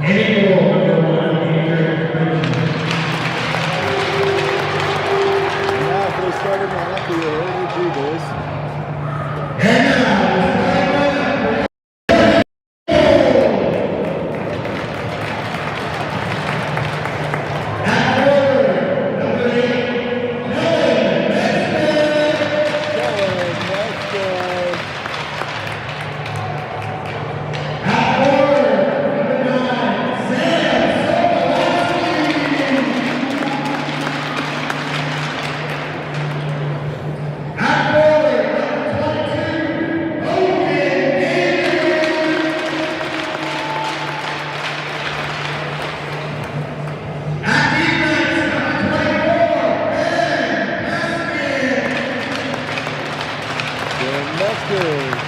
Now for the starting lineup, the Heritage Eagles.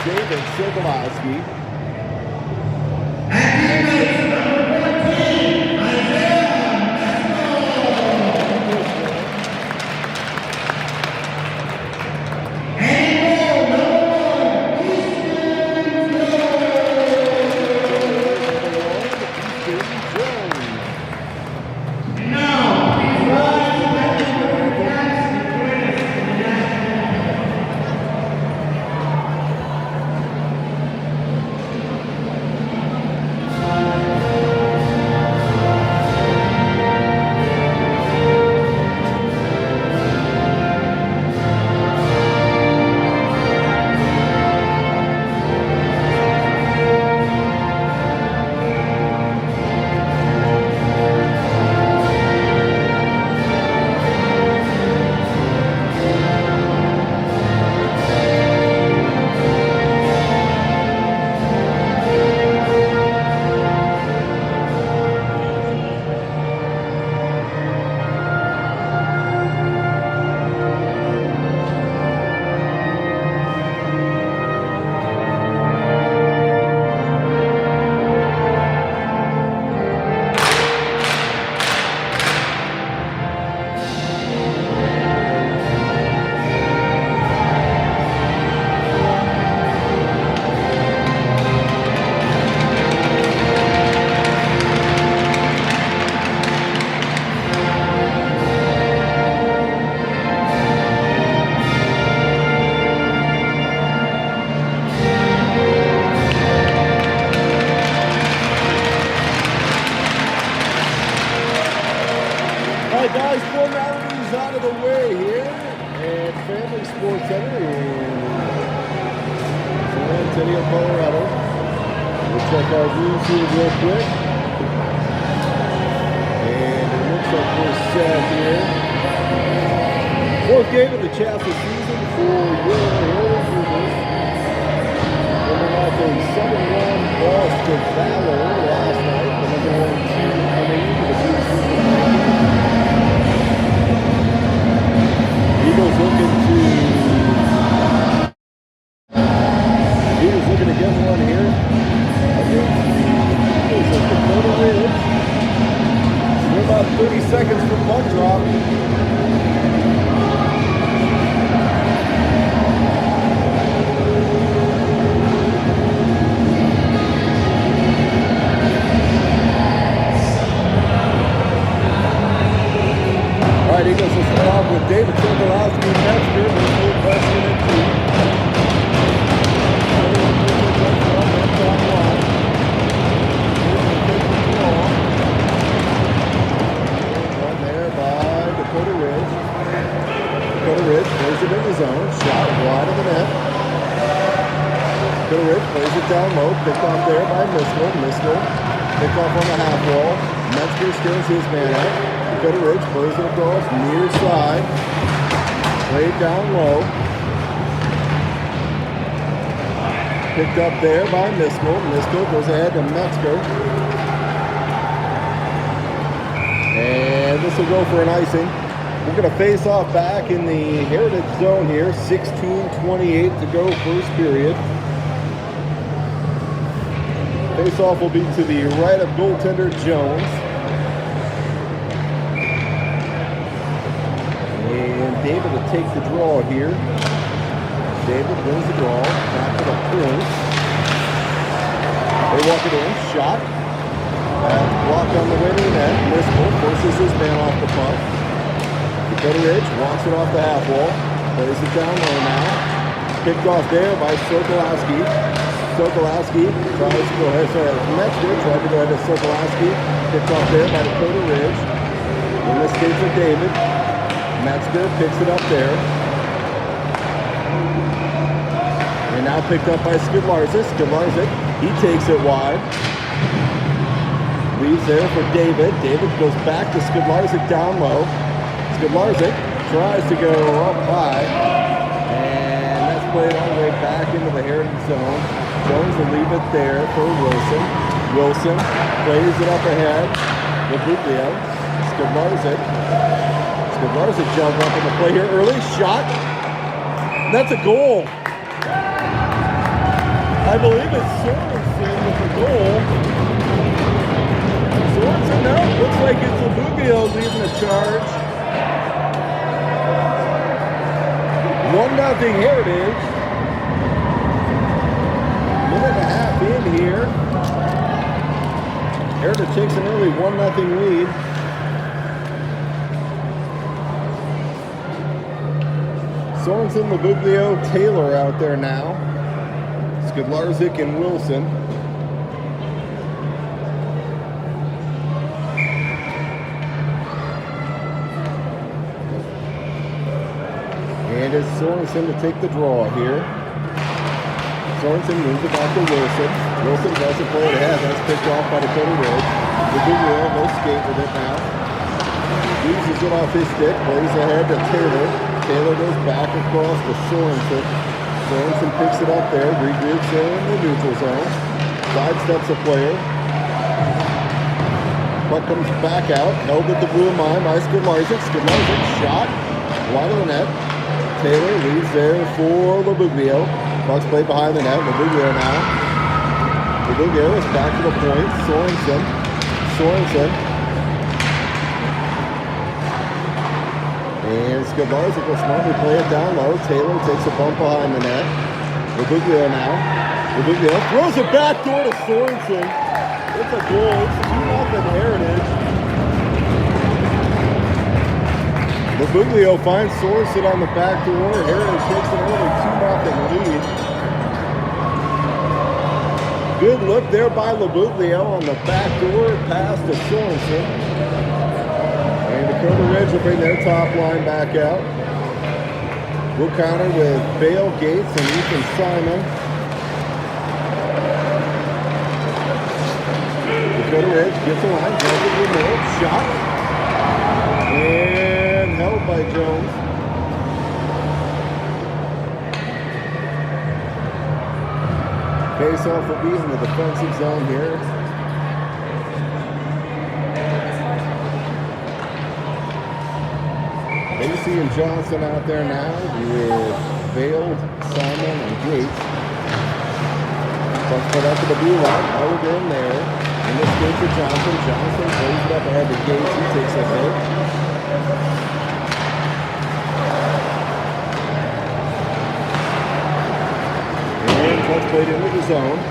David Sokolowski. Guys, formalities out of the way here at Family Sports Center in San Antonio, Colorado. We'll check our rules here real quick. And it looks like we're set here. Fourth game of the Chassis season for your Heritage Eagles. Coming off a 7-1 loss to Valor last night. The number 1 team coming into the Blue Season. Eagles looking to get one here against the Eagles of Dakota Ridge. We're about 30 seconds from puck drop. All right, Eagles will start off with David Sokolowski and Metzger. We'll press in at 2. One there by Dakota Ridge. Dakota Ridge plays it in the zone. Shot wide of the net. Dakota Ridge plays it down low. Picked off there by Miskell. Miskell picked off on the half wall. Metzger steals his man out. Dakota Ridge plays it across near side. Played down low. Picked up there by Miskell. Miskell goes ahead to Metzger. And this will go for an icing. We're going to face off back in the Heritage zone here. 16:28 to go, first period. Face off will be to the right of goaltender Jones. And David will take the draw here. David wins the draw. Back to the point. They walk it in. Shot. Blocked on the way to the net. Driscoll forces his man off the puck. Dakota Ridge walks it off the half wall. Plays it down low now. Picked off there by Sokolowski. Sokolowski tries to go ahead. Sorry, Metzger tried to go ahead to Sokolowski. Picked off there by Dakota Ridge. In the skates of David. Metzger picks it up there. And now picked up by Skidlarzik. Skidlarzik, he takes it wide. Leaves there for David. David goes back to Skidlarzik down low. Skidlarzik tries to go up high. And that's played all the way back into the Heritage zone. Jones will leave it there for Wilson. Wilson plays it up ahead with Buglio. Skidlarzik. Skidlarzik jumped up in the play here early. Shot. That's a goal. I believe it's Sorensen with the goal. Sorensen, no, looks like it's Buglio leading the charge. 1-0 Heritage. Minute and a half in here. Heritage takes an early 1-0 lead. Sorensen, Buglio, Taylor out there now. Skidlarzik and Wilson. And it's Sorensen to take the draw here. Sorensen moves it back to Wilson. Wilson doesn't play it ahead. That's picked off by Dakota Ridge. Buglio, no skate with it now. Uses it off his stick. Plays ahead to Taylor. Taylor goes back across to Sorensen. Sorensen picks it up there. Regroups there in the neutral zone. Sidesteps a player. Puck comes back out. Held at the blue line by Skidlarzik. Skidlarzik shot. Wide of the net. Taylor leaves there for Buglio. Puck's played behind the net. Buglio now. Buglio is back to the point. Sorensen. Sorensen. And Skidlarzik will smartly play it down low. Taylor takes a bump behind the net. Buglio now. Buglio throws it back door to Sorensen. It's a goal. It's 2-0 Heritage. Buglio finds Sorensen on the back door. Heritage takes an early 2-0 lead. Good look there by Buglio on the back door. Pass to Sorensen. And Dakota Ridge will bring their top line back out. We'll counter with Bale Gates and Ethan Simon. Dakota Ridge gets a line, goes to the middle, shot. And held by Jones. Face off will be in the defensive zone here. Lacey and Johnson out there now with Bale, Simon, and Gates. Puck's put up to the blue line. Held in there. And this goes to Johnson. Johnson plays it up ahead to Gates. He takes a hit. And puck's played into the zone.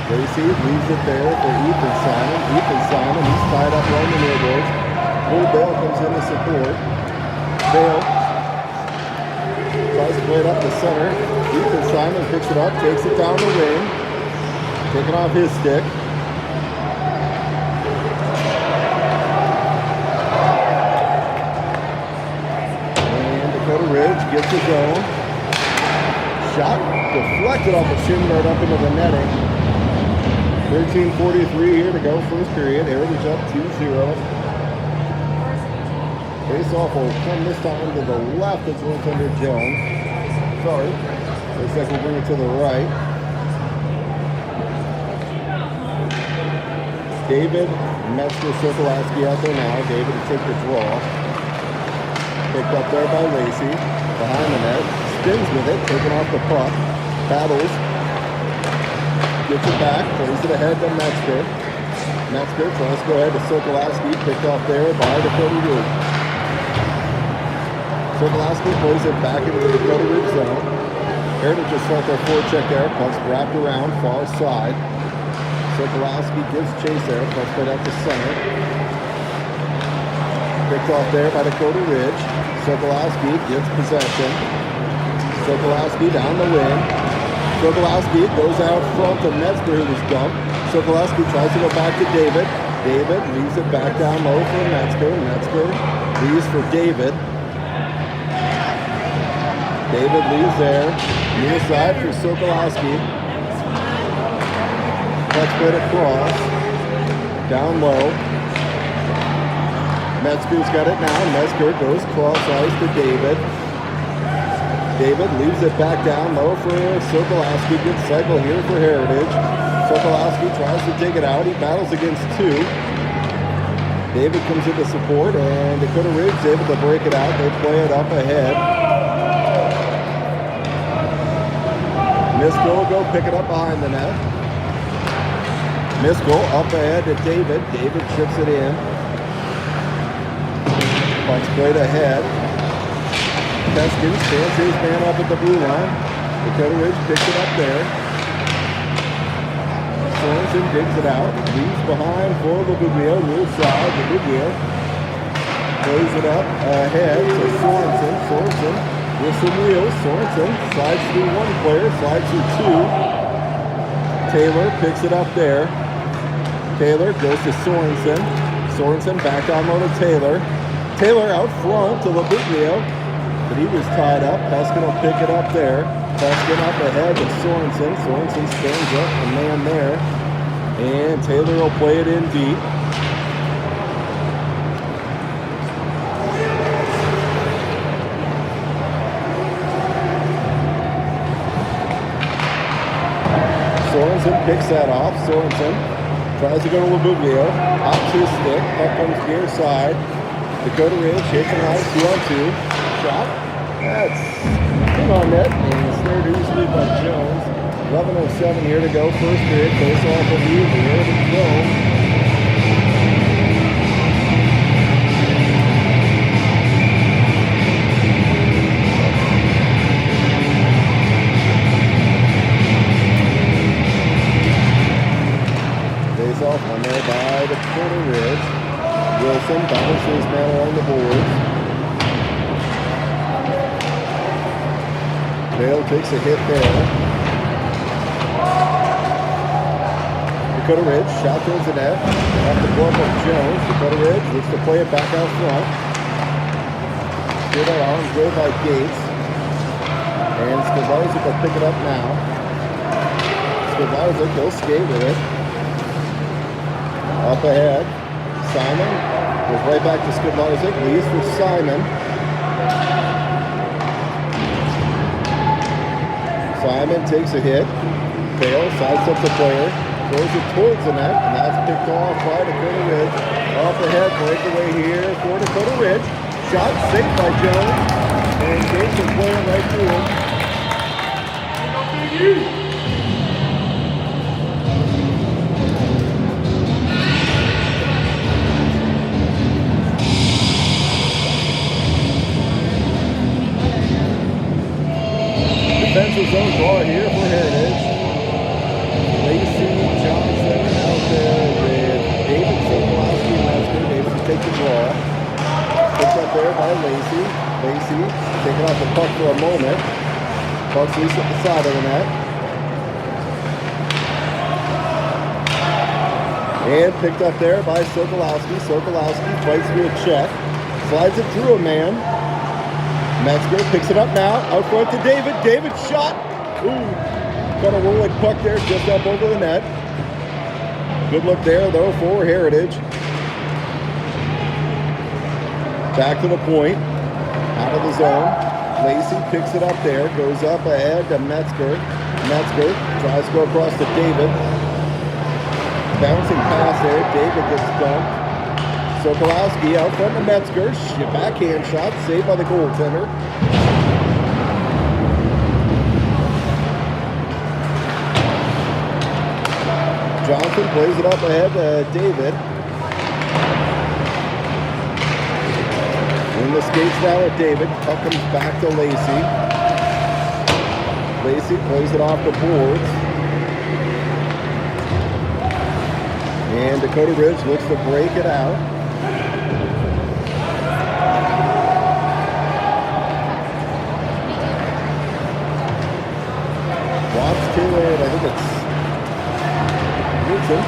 Lacey leaves it there for Ethan Simon. Ethan Simon, he's tied up right in the near boards. Bull Bale comes in to support. Bale tries to play it up the center. Ethan Simon picks it up, takes it down the wing. Taking off his stick. And Dakota Ridge gets his own. Shot deflected off the shin guard up into the netting. 13:43 here to go, first period. Heritage up 2-0. Face-off will come this time to the left as goaltender Jones. Sorry. Looks like we'll bring it to the right. David, Metzger, Sokolowski out there now. David to take the draw. Picked up there by Lacey. Behind the net. Spins with it, taking off the puck. Battles. Gets it back. Plays it ahead to Metzger. Metzger tries to go ahead to Sokolowski. Picked off there by Dakota Ridge. Sokolowski plays it back into the Dakota Ridge zone. Heritage just start their forecheck there. Puck's wrapped around, far side. Sokolowski gives chase there. Puts it up to center. Picked off there by Dakota Ridge. Sokolowski gets possession. Sokolowski down the wing. Sokolowski goes out front to Metzger, who was dumped. Sokolowski tries to go back to David. David leaves it back down low for Metzger. Metzger leaves for David. David leaves there. Near side for Sokolowski. Metzger across. Down low. Metzger's got it now. Metzger goes cross ice to David. David leaves it back down low for Sokolowski. Good cycle here for Heritage. Sokolowski tries to dig it out. He battles against two. David comes into support, and Dakota Ridge is able to break it out. They play it up ahead. Miskell will go pick it up behind the net. Miskell up ahead to David. David chips it in. Puck's played ahead. Keskins stands his man up at the blue line. Dakota Ridge picks it up there. Sorensen digs it out. Leaves behind for Labuglio. Near side. Labuglio plays it up ahead to Sorensen. Sorensen with some wheels. Sorensen slides through one player. Slides through two. Taylor picks it up there. Taylor goes to Sorensen. Sorensen back down low to Taylor. Taylor out front to Labuglio, but he was tied up. Peskin will pick it up there. Peskin up ahead to Sorensen. Sorensen stands up, a man there. And Taylor will play it in deep. Sorensen picks that off. Sorensen tries to go to Labuglio. Hops his stick. Up comes near side. Dakota Ridge hits a nice 2-on-2 shot. That's in on net and snared easily by Jones. 11:07 here to go. First period. Face off of you. Here to Jones. Face off on there by Dakota Ridge. Wilson bounces his man along the boards. Bale takes a hit there. Dakota Ridge shot towards the net. Off the glove of Jones. Dakota Ridge looks to play it back out front. Good on arms go by Gates. And Skavarzik will pick it up now. Skavarzik will skate with it. Up ahead. Simon goes right back to Skavarzik. Leaves for Simon. Simon takes a hit. Fails. Sides up the player. Throws it towards the net. And that's picked off by Dakota Ridge. Off ahead. Breakaway here for Dakota Ridge. Shot saved by Jones. And Gates is playing right through him. Defensive zone draw here for Heritage. Lacey Johnson out there with David Sokolowski and Metzger. David to take the draw. Picked up there by Lacey. Lacey taking off the puck for a moment. Puck's loose at the side of the net. And picked up there by Sokolowski. Sokolowski fights through a check. Slides it through a man. Metzger picks it up now, out front to David. David shot. Ooh, got a rolling puck there just up over the net. Good look there, though, for Heritage. Back to the point, out of the zone. Lacey picks it up there, goes up ahead to Metzger. Metzger tries to go across to David. Bouncing pass there, David gets dumped. Sokolowski out front to Metzger. Backhand shot saved by the goaltender. Johnson plays it up ahead to David. In the skates now at David. Puck comes back to Lacey. Lacey plays it off the boards. And Dakota Ridge looks to break it out. Watts to it. I think it's Woodson.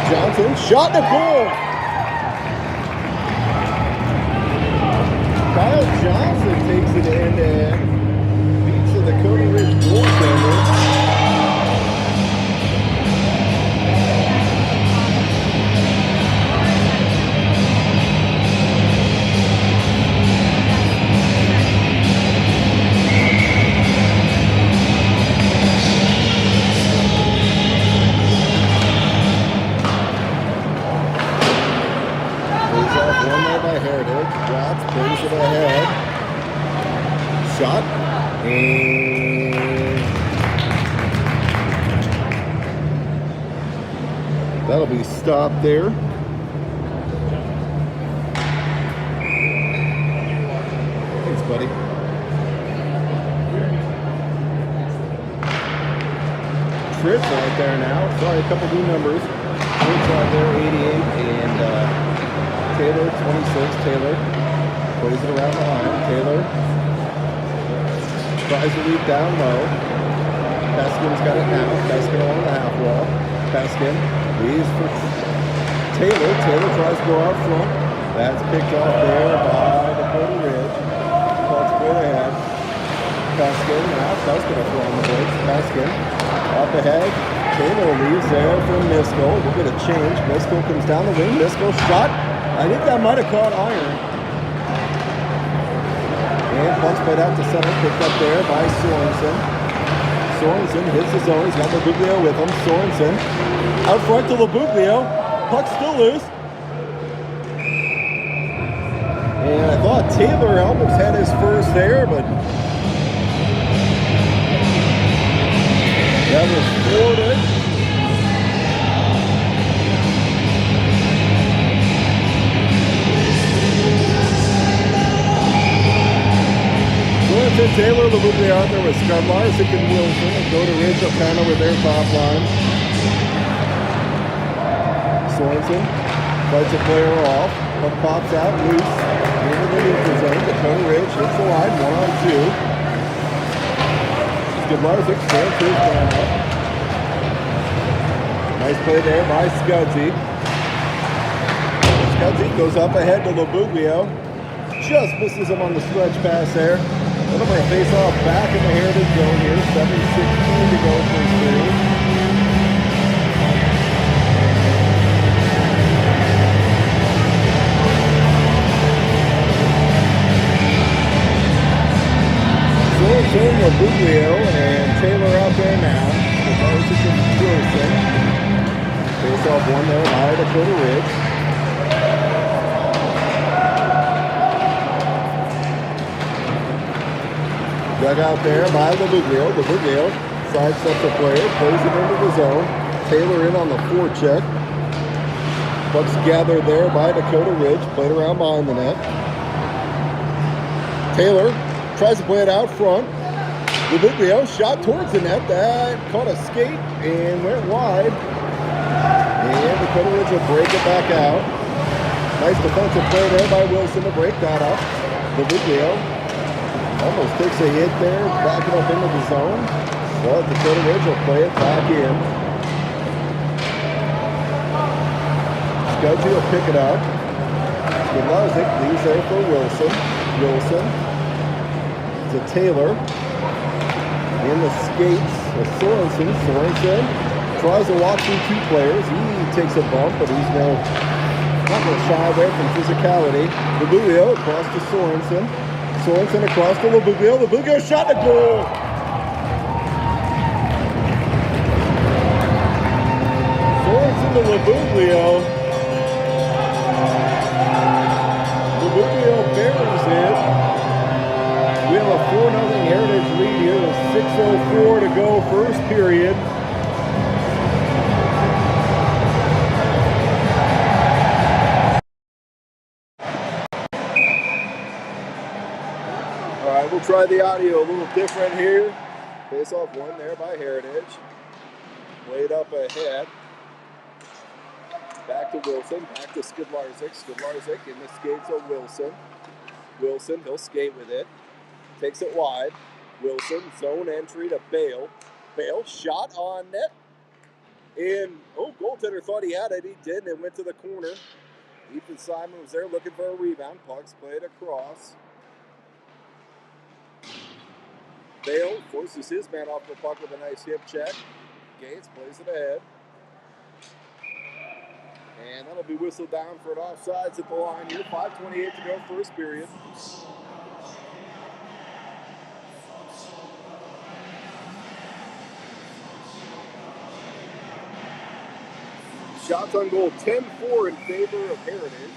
Johnson, shot in the goal. Kyle Johnson takes it in and beats the Dakota Ridge goaltender. Watts brings it ahead. Shot. And that'll be stopped there. Thanks, buddy. Trips right there now. Sorry, a couple new numbers. Trips right there, 88. And Taylor, 26. Taylor plays it around the line. Taylor tries to lead down low. Peskin's got it now. Peskin along the half wall. Peskin leaves for Taylor. Taylor tries to go out front. That's picked off there by Dakota Ridge. Puck's way ahead. Peskin now. Peskin up on the brakes. Peskin up ahead. Taylor leaves there for Miskell. We'll get a change. Miskell comes down the wing. Miskell shot. I think that might have caught iron. And puck's played out to center, picked up there by Sorensen. Sorensen hits his zone. He's got Labuglio with him. Sorensen out front to Labuglio. Puck's still loose. And I thought Taylor almost had his first there, but that was thwarted. Taylor, Labuglio out there with Scudlarzik and Wilson, and Dakota Ridge up kind of with their top line. Sorensen fights a player off. Puck pops out loose into the neutral zone. Dakota Ridge hits the line 1-on-2. Scudlarzik stands his down up. Nice play there by Scudzy. Scudzy goes up ahead to Labuglio. Just misses him on the stretch pass there. Little bit of face off back in the Heritage zone here. 7:16 to go first period. Sorensen, Labuglio, and Taylor out there now. The Barsic and Wilson. Face off one there by Dakota Ridge. Dug out there by Labuglio. Labuglio sidesteps the player, plays it into the zone. Taylor in on the forecheck. Puck's gathered there by Dakota Ridge, played around behind the net. Taylor tries to play it out front. Labuglio shot towards the net. That caught a skate and went wide. And Dakota Ridge will break it back out. Nice defensive play there by Wilson to break that up. Labuglio almost takes a hit there, backing up into the zone. But Dakota Ridge will play it back in. Scudgy will pick it up. Scudlarzik leaves there for Wilson. Wilson to Taylor. In the skates of Sorensen. Sorensen tries to walk through two players. He takes a bump, but he's not going to shy away from physicality. Labuglio across to Sorensen. Sorensen across to Labuglio. Labuglio shot the goal. Sorensen to Labuglio. Labuglio buries it. We have a 4-0 Heritage lead here with 6:04 to go first period. We'll try the audio a little different here. Face off one there by Heritage. Played up ahead. Back to Wilson, back to Skidlarzik. Skidlarzik in the skates of Wilson. Wilson, he'll skate with it. Takes it wide. Wilson, zone entry to Bale. Bale, shot on net. And, goaltender thought he had it. He didn't. It went to the corner. Ethan Simon was there looking for a rebound. Puck's played across. Bale forces his man off the puck with a nice hip check. Gates plays it ahead. And that'll be whistled down for an offsides at the line here. 5:28 to go, first period. Shots on goal, 10-4 in favor of Heritage.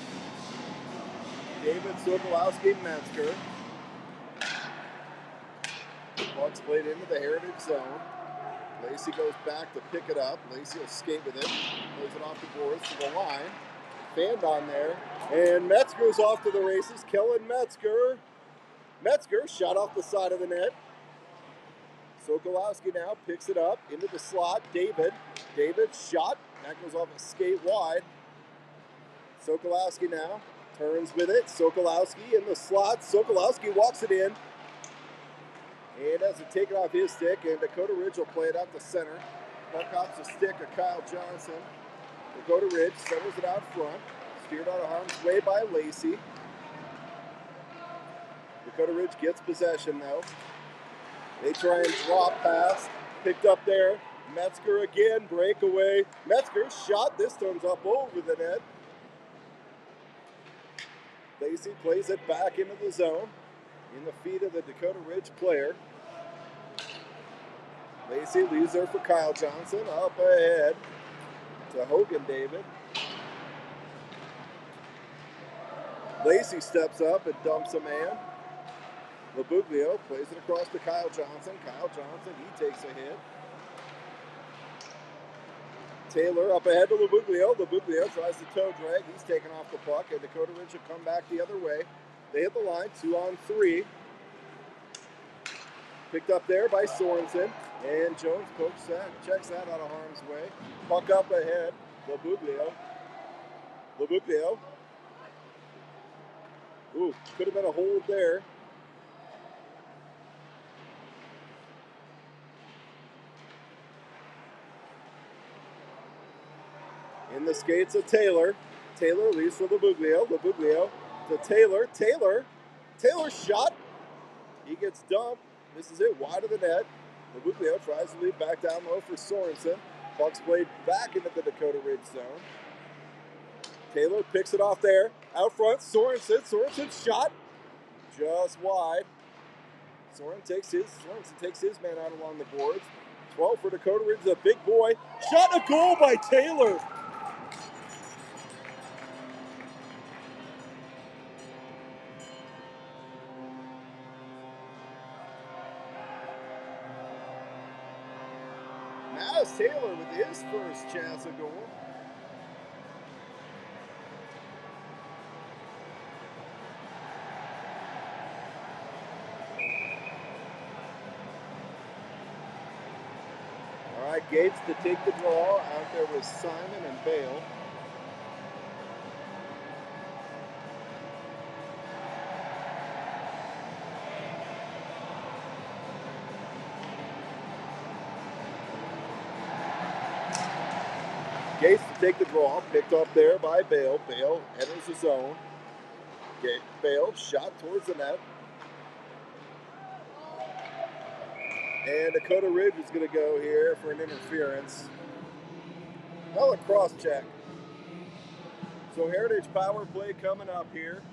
David, Sokolowski, Metzger. Puck's played into the Heritage zone. Lacey goes back to pick it up. Lacey will skate with it. Plays it off the boards to the line. Fanned on there. And Metzger's off to the races. Kellen Metzger. Metzger shot off the side of the net. Sokolowski now picks it up into the slot. David shot. That goes off a skate wide. Sokolowski now turns with it. Sokolowski in the slot. Sokolowski walks it in. And has it taken off his stick, and Dakota Ridge will play it out the center. Puck off the stick of Kyle Johnson. Dakota Ridge centers it out front. Steered out of harm's way by Lacey. Dakota Ridge gets possession though. They try and drop pass. Picked up there. Metzger again, breakaway. Metzger's shot, this time's up over the net. Lacey plays it back into the zone. In the feet of the Dakota Ridge player. Lacey leaves there for Kyle Johnson. Up ahead to Hogan David. Lacey steps up and dumps a man. Labuglio plays it across to Kyle Johnson. Kyle Johnson, he takes a hit. Taylor up ahead to Labuglio. Labuglio tries to toe drag. He's taken off the puck, and Dakota Ridge will come back the other way. They hit the line, 2-on-3. Picked up there by Sorensen. And Jones checks that out of harm's way. Puck up ahead. Labuglio. Ooh, could have been a hold there. In the skates of Taylor. Taylor leaves for Labuglio. Labuglio to Taylor. Taylor shot. He gets dumped. Misses it wide of the net. Labuglio tries to lead back down low for Sorensen. Puck's played back into the Dakota Ridge zone. Taylor picks it off there. Out front, Sorensen. Sorensen's shot. Just wide. Sorensen takes his man out along the boards. 12 for Dakota Ridge, a big boy. Shot and a goal by Taylor. Now Taylor with his first chance of goal. All right, Gates to take the draw. Out there was Simon and Bale. Gates to take the draw, picked up there by Bale. Bale enters the zone. Bale shot towards the net. And Dakota Ridge is going to go here for an interference. Well, a cross check. So Heritage power play coming up here.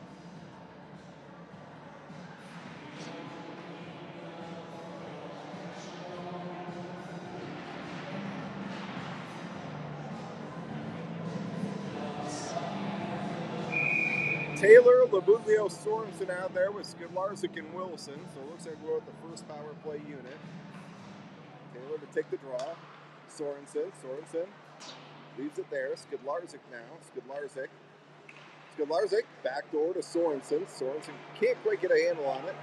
Taylor, Labuglio, Sorensen out there with Skidlarzik and Wilson. So it looks like we're at the first power play unit. Taylor to take the draw. Sorensen leaves it there. Skidlarzik now. Skidlarzik backdoor to Sorensen. Sorensen can't quite get a handle on it.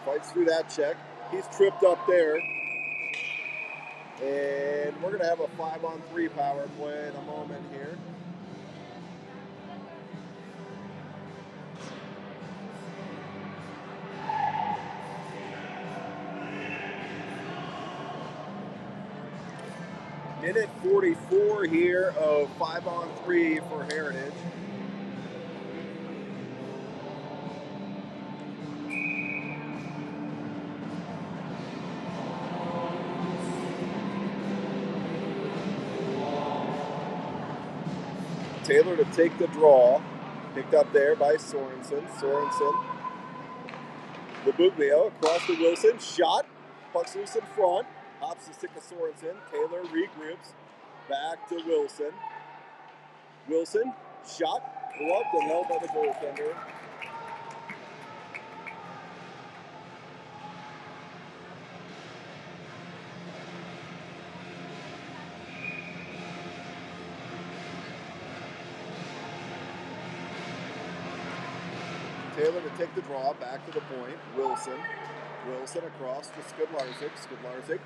Fights through that check. He's tripped up there. And we're going to have a 5-on-3 power play in a moment here. Minute 44 here of 5-on-3 for Heritage. Taylor to take the draw. Picked up there by Sorensen. Labuglio across to Wilson. Shot. Puck's loose in front. Hops the stick to Sorensen. Taylor regroups. Back to Wilson. Wilson. Shot. Gloved and held by the goaltender. Taylor to take the draw, back to the point. Wilson across to Skidlarzik. Skidlarzik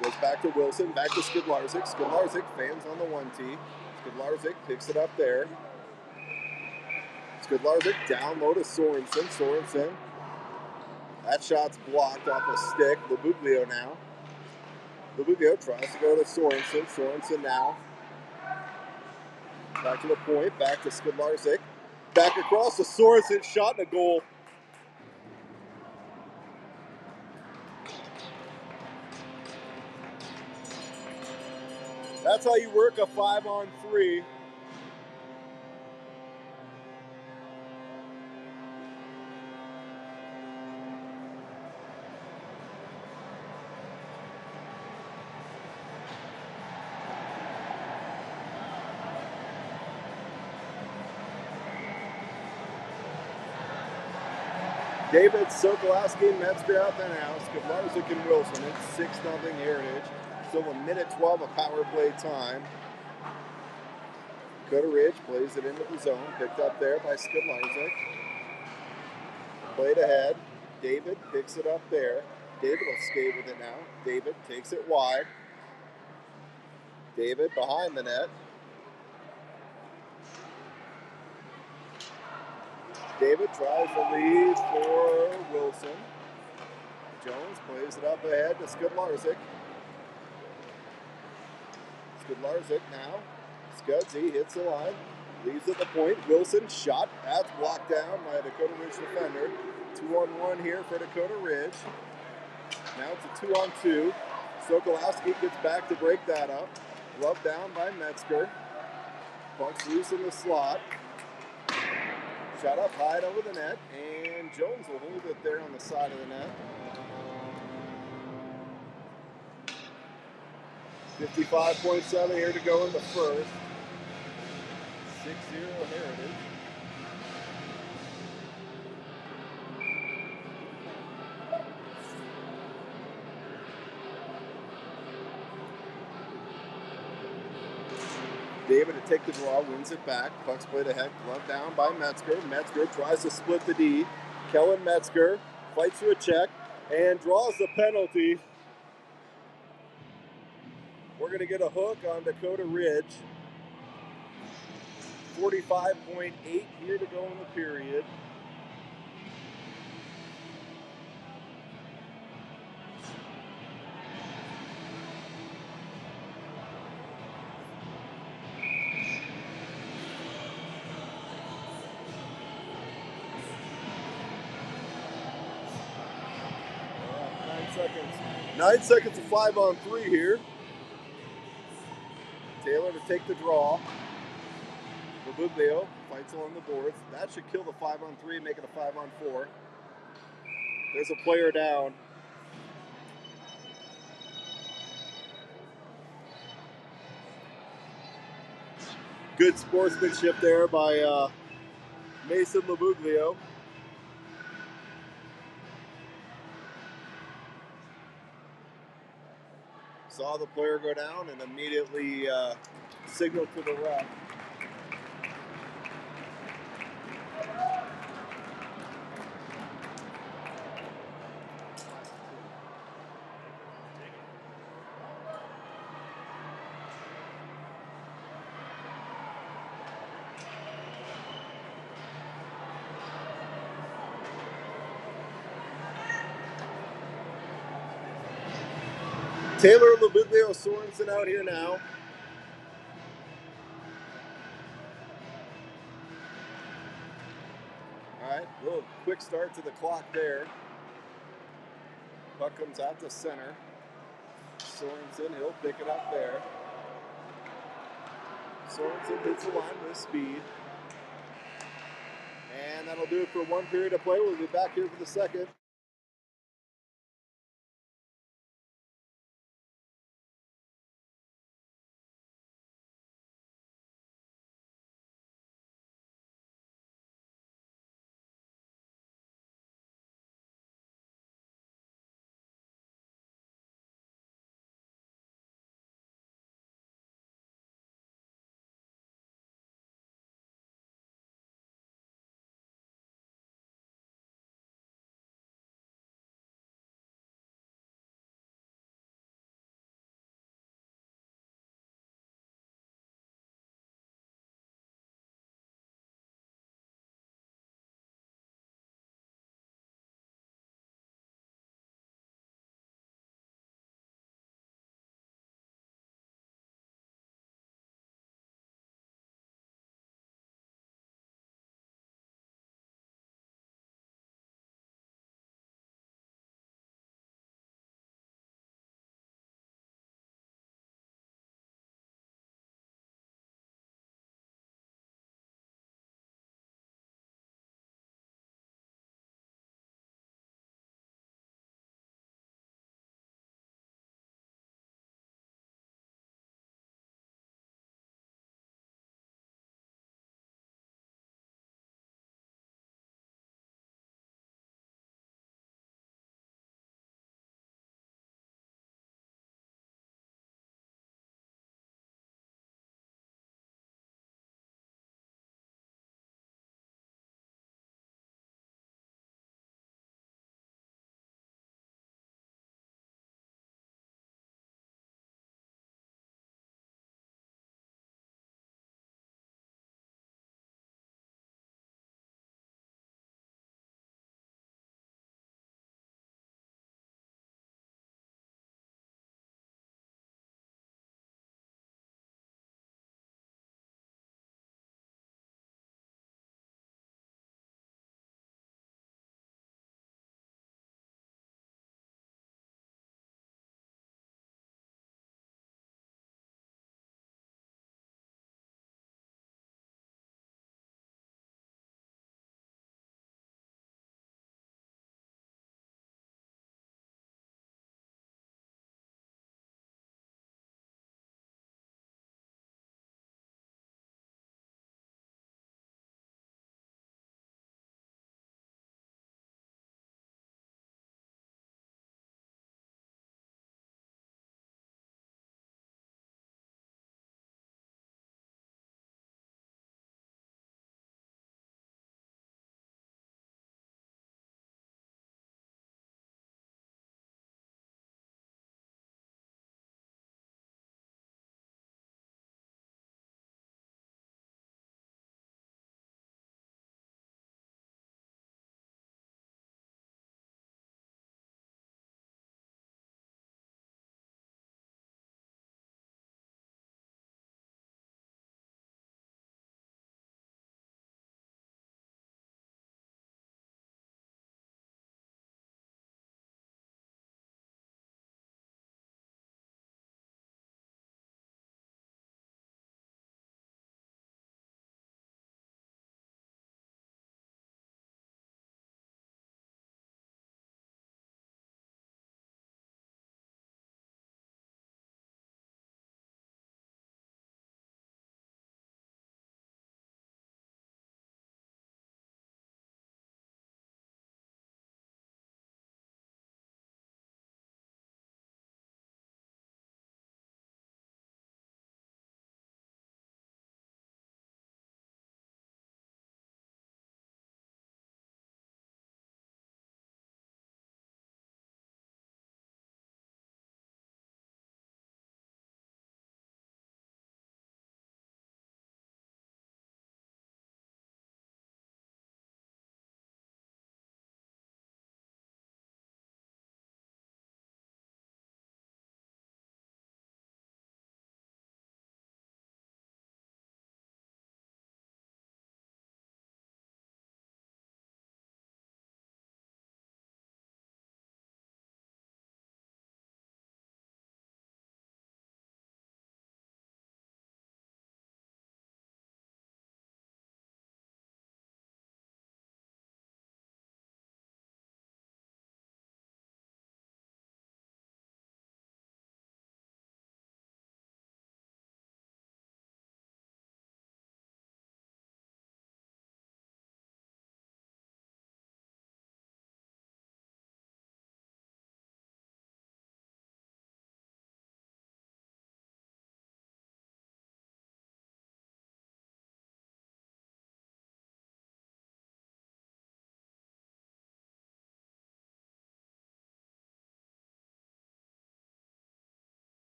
goes back to Wilson, back to Skidlarzik. Skidlarzik fans on the 1T. Skidlarzik picks it up there. Skidlarzik down low to Sorensen. Sorensen. That shot's blocked off a stick. Labuglio now. Labuglio tries to go to Sorensen. Sorensen now. Back to the point, back to Skidlarzik. Back across to Sorensen, shot and a goal. That's how you work a 5-on-3. David, Sokolowski, Metzger out there now. Skidlarzik and Wilson. It's 6-0 Heritage. Still a minute 12 of power play time. Dakota Ridge plays it into the zone. Picked up there by Skidlarzik. Played ahead. David picks it up there. David will skate with it now. David takes it wide. David behind the net. David tries to lead for Wilson. Jones plays it up ahead to Skidlarzik. Skidlarzik now. Scudsy hits the line. Leaves at the point. Wilson shot. That's blocked down by a Dakota Ridge defender. 2-on-1 here for Dakota Ridge. Now it's a 2-on-2. Sokolowski gets back to break that up. Gloved down by Metzger. Puck's loose in the slot. Shot up high over the net, and Jones will hold it there on the side of the net. 55.7 here to go in the first. 6-0 Heritage. David to take the draw, wins it back. Puck's played ahead, gloved down by Metzger. Metzger tries to split the D. Kellen Metzger fights through a check and draws the penalty. We're going to get a hook on Dakota Ridge. 45.8 here to go in the period. Seconds. 9 seconds of 5-on-3 here. Taylor to take the draw. Labuglio fights along the boards. That should kill the 5-on-3 and make it a 5-on-4. There's a player down. Good sportsmanship there by Mason Labuglio. Saw the player go down and immediately signaled to the ref. Taylor, Labuglio, Sorensen out here now. All right, little quick start to the clock there. Puck comes out to center. Sorensen, he'll pick it up there. Sorensen hits the line with speed. And that'll do it for one period of play. We'll be back here for the second.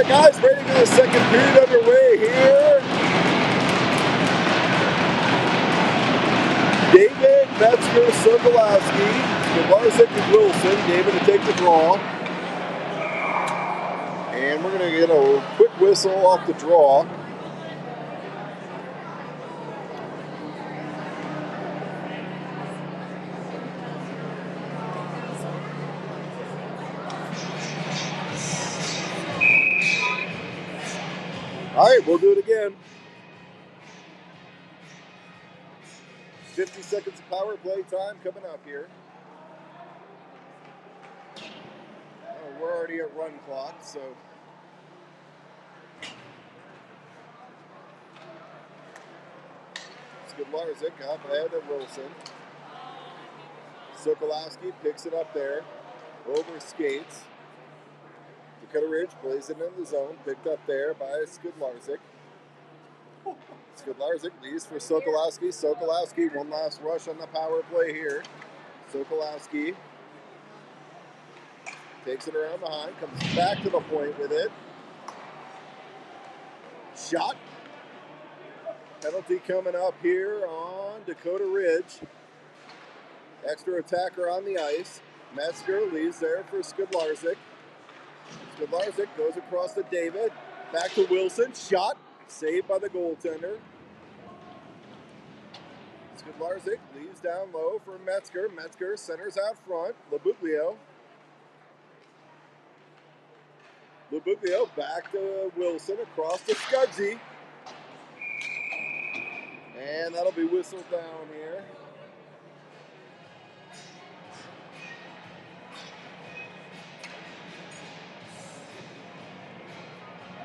Guys, ready for the second period underway here. David, Metzger, Sokolowski, Larzik and Wilson. David to take the draw. And we're going to get a quick whistle off the draw. All right, we'll do it again. 50 seconds of power play time coming up here. We're already at run clock, so. Larzik up ahead of Wilson. Sokolowski picks it up there. Over skates. Dakota Ridge plays it in the zone. Picked up there by Skidlarzik. Skidlarzik leads for Sokolowski. Sokolowski, one last rush on the power play here. Sokolowski takes it around behind, comes back to the point with it. Shot. Penalty coming up here on Dakota Ridge. Extra attacker on the ice. Metzger leaves there for Skidlarzik. Skidlarzik goes across to David. Back to Wilson. Shot. Saved by the goaltender. Skidlarzik leaves down low for Metzger. Metzger centers out front. Labuglio. Labuglio back to Wilson. Across to Scudzy. And that'll be whistled down here.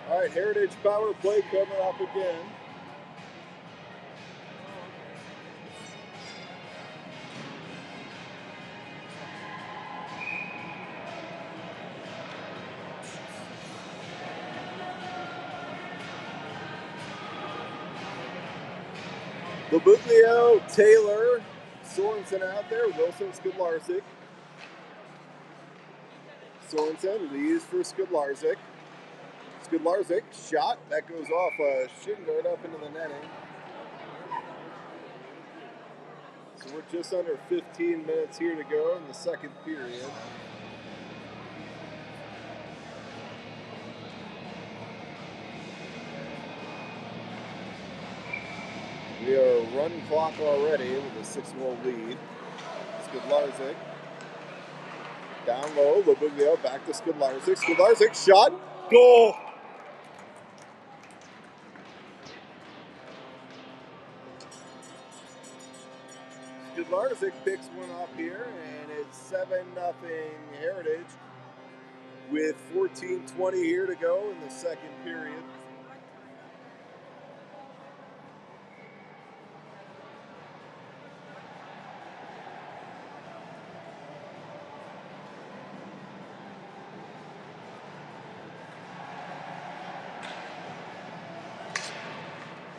All right, Heritage power play coming up again. Labuglio, Taylor, Sorensen out there. Wilson, Skidlarzik. Sorensen leaves for Skidlarzik. Skidlarzik, shot. That goes off a shin guard up into the netting. So we're just under 15 minutes here to go in the second period. We are running clock already with a 6-goal lead. Skidlarzik. Down low, Labuglio back to Skidlarzik. Skidlarzik, shot, goal! Skidlarzik picks one up here, and it's 7-0 Heritage with 14:20 here to go in the second period.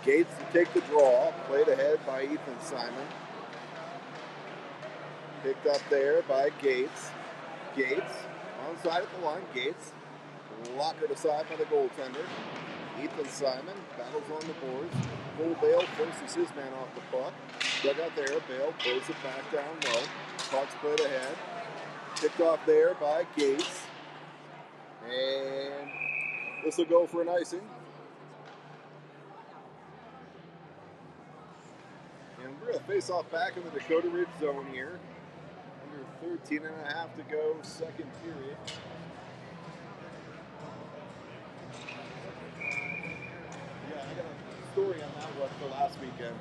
Gates to take the draw, played ahead by Ethan Simon. Picked up there by Gates. Gates, onside at the line, Gates. Lockered aside by the goaltender. Ethan Simon battles on the boards. Cole Bale forces his man off the puck. Dug out there, Bale throws it back down low. Puck's played ahead. Picked off there by Gates. And this will go for an icing. And we're going to face off back in the Dakota Ridge zone here. Under 13 and a half to go, second period. Yeah, I got a story on that one for last weekend.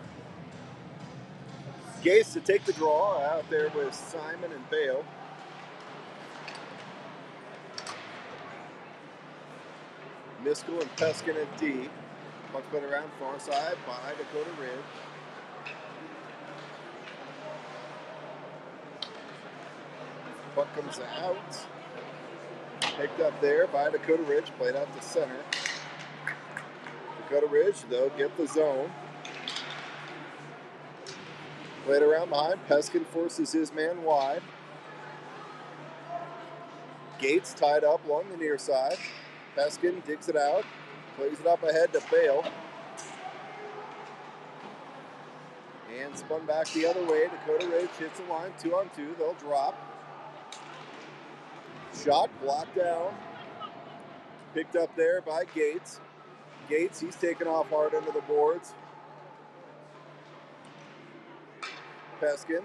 Gates to take the draw out there with Simon and Bale. Miskell and Peskin at D. Puck's been around far side by Dakota Ridge. Puck comes out. Picked up there by Dakota Ridge. Played out to center. Dakota Ridge, they'll get the zone. Played around behind. Peskin forces his man wide. Gates tied up along the near side. Peskin digs it out, plays it up ahead to Bale. And spun back the other way. Dakota Ridge hits the line, 2-on-2. They'll drop. Shot blocked down. Picked up there by Gates. Gates, he's taken off hard into the boards. Peskin.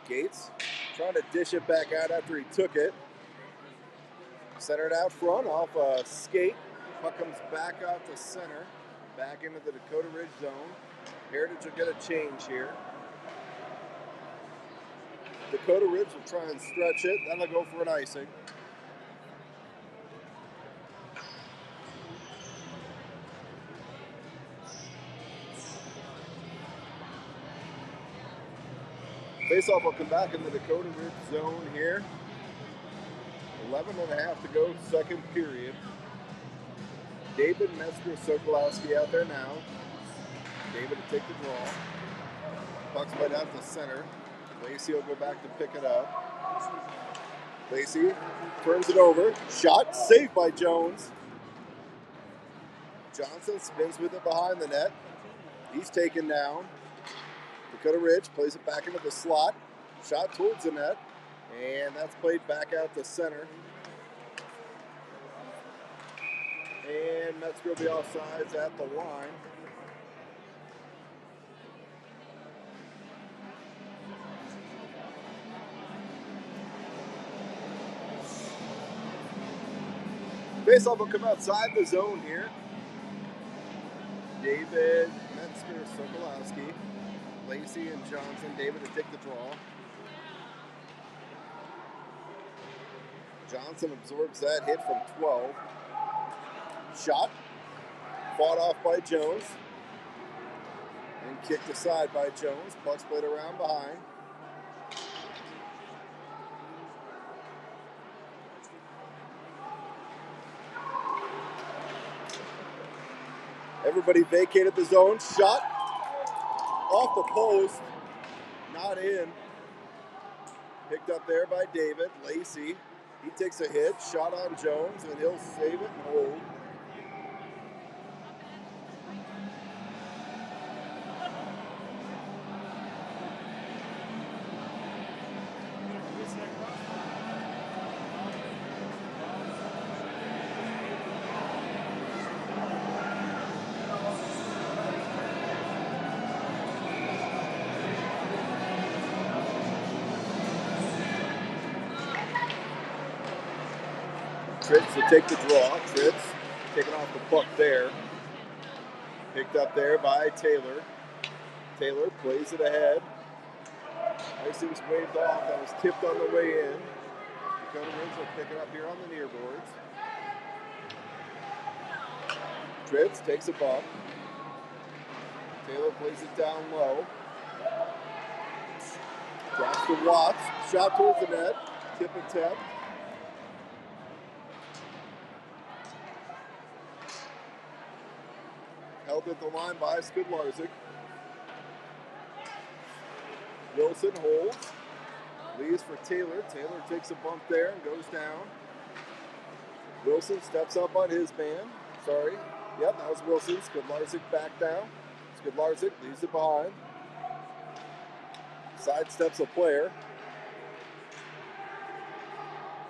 Gates trying to dish it back out after he took it. Centered out front off a skate. Puck comes back out to center. Back into the Dakota Ridge zone. Heritage will get a change here. Dakota Ridge will try and stretch it. Then they'll go for an icing. Faceoff will come back in the Dakota Ridge zone here. 11.5 to go, second period. David Metzger-Sokolowski out there now. David to take the draw. Puck's right out to center. Lacey will go back to pick it up. Lacey turns it over. Shot, saved by Jones. Johnson spins with it behind the net. He's taken down. Dakota Ridge plays it back into the slot. Shot towards the net. And that's played back out to center. And Metzger will be offsides at the line. Faceoff will come outside the zone here. David Metzger-Sokolowski. Lacey and Johnson. David to take the draw. Johnson absorbs that hit from 12. Shot. Fought off by Jones. And kicked aside by Jones. Puck's played around behind. Everybody vacated the zone. Shot off the post. Not in. Picked up there by David. Lacey. He takes a hit. Shot on Jones, and he'll save it and hold. Tritz to take the draw. Tritz taking off the puck there. Picked up there by Taylor. Taylor plays it ahead. Icing's waved off. That was tipped on the way in. Dakota Ridge will pick it up here on the near boards. Tritz takes a bump. Taylor plays it down low. Drops to Watts. Shot towards the net. Tip attempt. Held at the line by Skudlarczyk. Wilson holds. Leaves for Taylor. Taylor takes a bump there and goes down. Wilson steps up on his man. Sorry. Yep, that was Wilson. Skudlarczyk back down. Skudlarczyk leaves it behind. Sidesteps a player.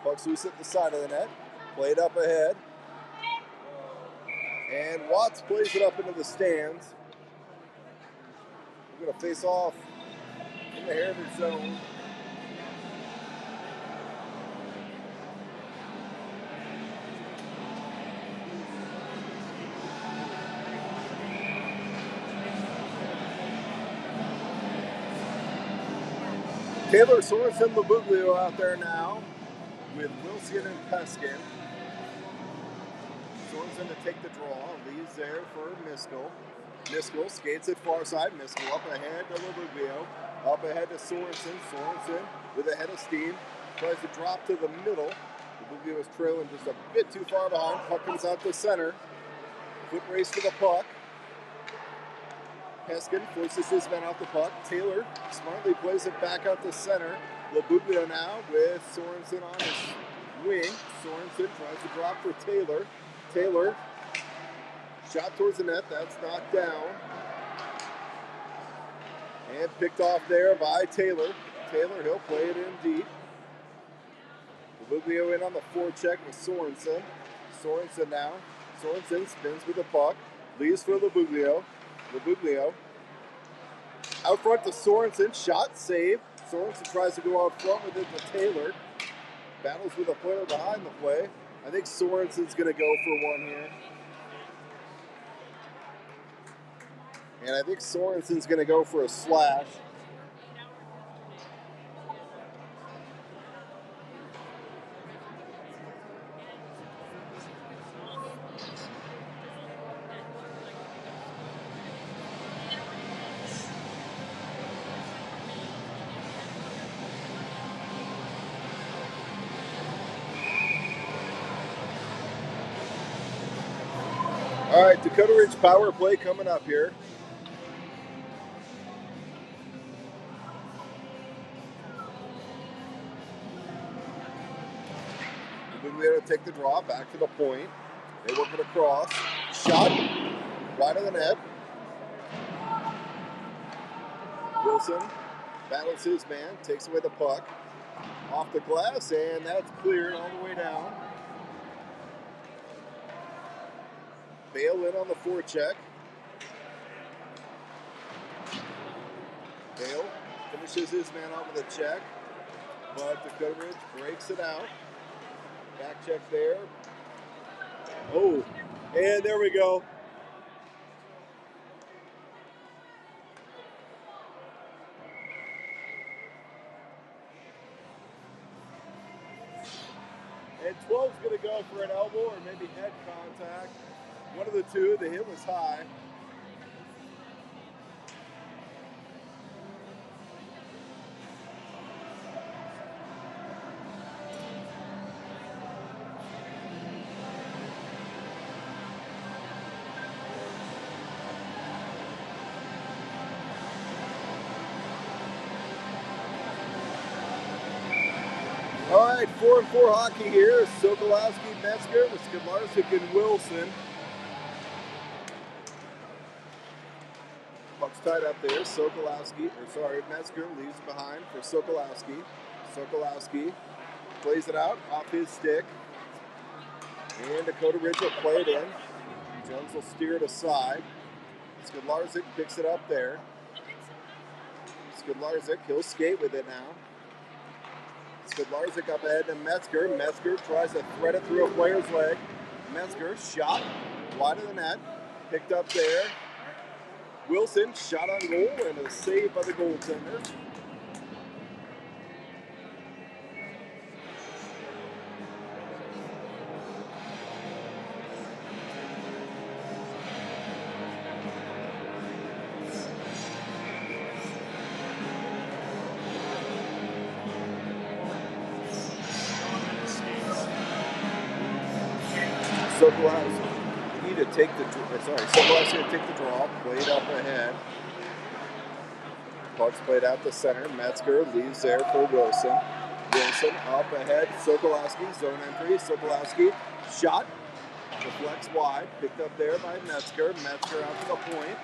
Puck's loose at the side of the net. Played up ahead. And Watts plays it up into the stands. We're going to face off in the Heritage zone. Taylor Sorensen Labuglio out there now with Wilson and Peskin. Sorensen to take the draw, leaves there for Miskell. Miskell skates it far side. Miskell up ahead to Labuglio. Up ahead to Sorensen. Sorensen with a head of steam. Tries to drop to the middle. Labuglio is trailing just a bit too far behind. Puck comes out to center. Foot race to the puck. Peskin forces his man off the puck. Taylor smartly plays it back out to center. Labuglio now with Sorensen on his wing. Sorensen tries to drop for Taylor. Taylor. Shot towards the net. That's knocked down. And picked off there by Taylor. Taylor, he'll play it in deep. Buglio in on the forecheck with Sorensen. Sorensen now. Sorensen spins with the puck. Leaves for Buglio. Buglio. Out front to Sorensen. Shot, save. Sorensen tries to go out front with it to Taylor. Battles with a player behind the play. I think Sorensen's going to go for one here. And I think Sorensen's going to go for a slash. All right, Dakota Ridge power play coming up here. Buglio to take the draw, back to the point. They work it across. Shot, wide of the net. Wilson battles his man, takes away the puck. Off the glass, and that's cleared all the way down. Bale in on the forecheck. Bale finishes his man off with a check, but Dakota Ridge breaks it out. Back check there. Oh, and there we go. And 12's going to go for an elbow or maybe head contact. One of the two. The hit was high. All right, 4-4 hockey here. Sokolowski, Metzger with Skidlarsik and Wilson. Puck's tied up there. Metzger leaves behind for Sokolowski. Sokolowski plays it out off his stick. And Dakota Ridge will play it in. Jones will steer it aside. Skidlarsik picks it up there. Skidlarsik, he'll skate with it now. Skidlarsik up ahead to Metzger. Metzger tries to thread it through a player's leg. Metzger, shot, wide of the net. Picked up there. Wilson, shot on goal, and a save by the goaltender. Sokolowski to take the draw, played up ahead. Puck's played out the center. Metzger leaves there for Wilson. Wilson up ahead. Sokolowski, zone entry. Sokolowski, shot, deflects wide, picked up there by Metzger. Metzger out to the point.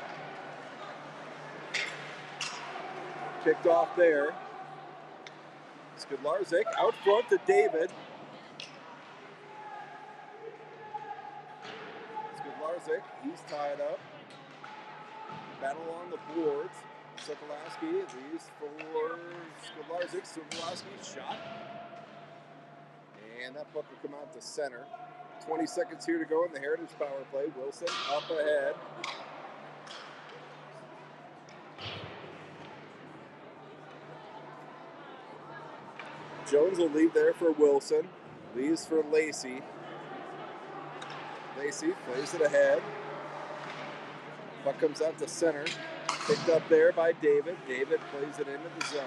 Picked off there. Skidlarsik out front to David. Skidlarsik, he's tied up. Battle on the boards. Sokolowski leaves for Skidlarsik. Sokolowski shot. And that puck will come out to center. 20 seconds here to go in the Heritage power play. Wilson up ahead. Jones will leave there for Wilson. Leaves for Lacey. Lacey plays it ahead. Puck comes out to center. Picked up there by David. David plays it into the zone.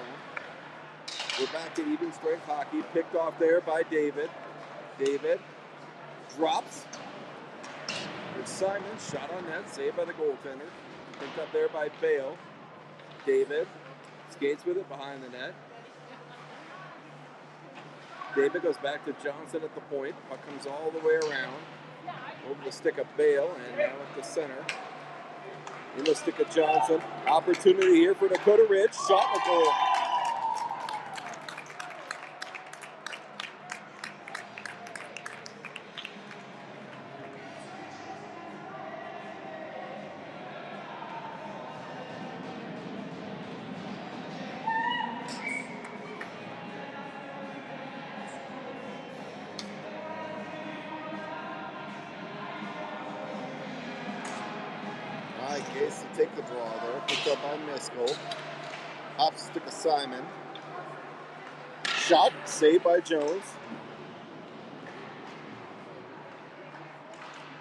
We're back to even strength hockey. Picked off there by David. David drops. It's Simon. Shot on net. Saved by the goaltender. Picked up there by Bale. David skates with it behind the net. David goes back to Johnson at the point. Puck comes all the way around. Over the stick of Bale, and now at the center. In the stick of Johnson. Opportunity here for Dakota Ridge. Shot and goal. Gates to take the draw there. Picked up by Miskell. Hop stick of Simon. Shot. Saved by Jones.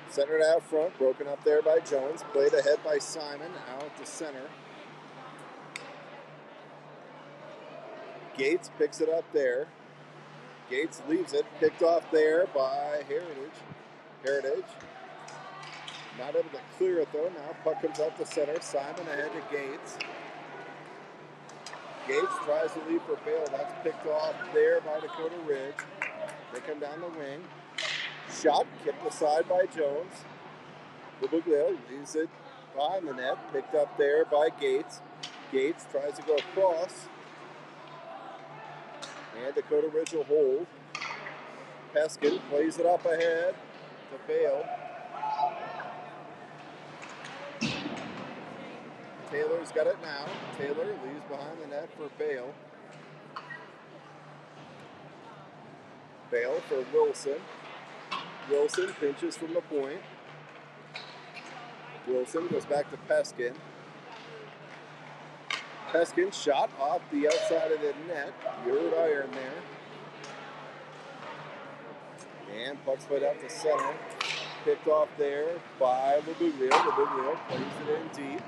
Centered out front. Broken up there by Jones. Played ahead by Simon. Out to center. Gates picks it up there. Gates leaves it. Picked off there by Heritage. Not able to clear it though. Now puck comes up the center. Simon ahead to Gates. Gates tries to leave for Bale. That's picked off there by Dakota Ridge. They come down the wing. Shot kicked aside by Jones. Lubuglio leaves it behind the net. Picked up there by Gates. Gates tries to go across. And Dakota Ridge will hold. Peskin plays it up ahead to Bale. Taylor's got it now. Taylor leaves behind the net for Bale. Bale for Wilson. Wilson pinches from the point. Wilson goes back to Peskin. Peskin shot off the outside of the net. Mirrored iron there. And puck's played out to center. Picked off there by Lubuglio. Lubuglio plays it in deep.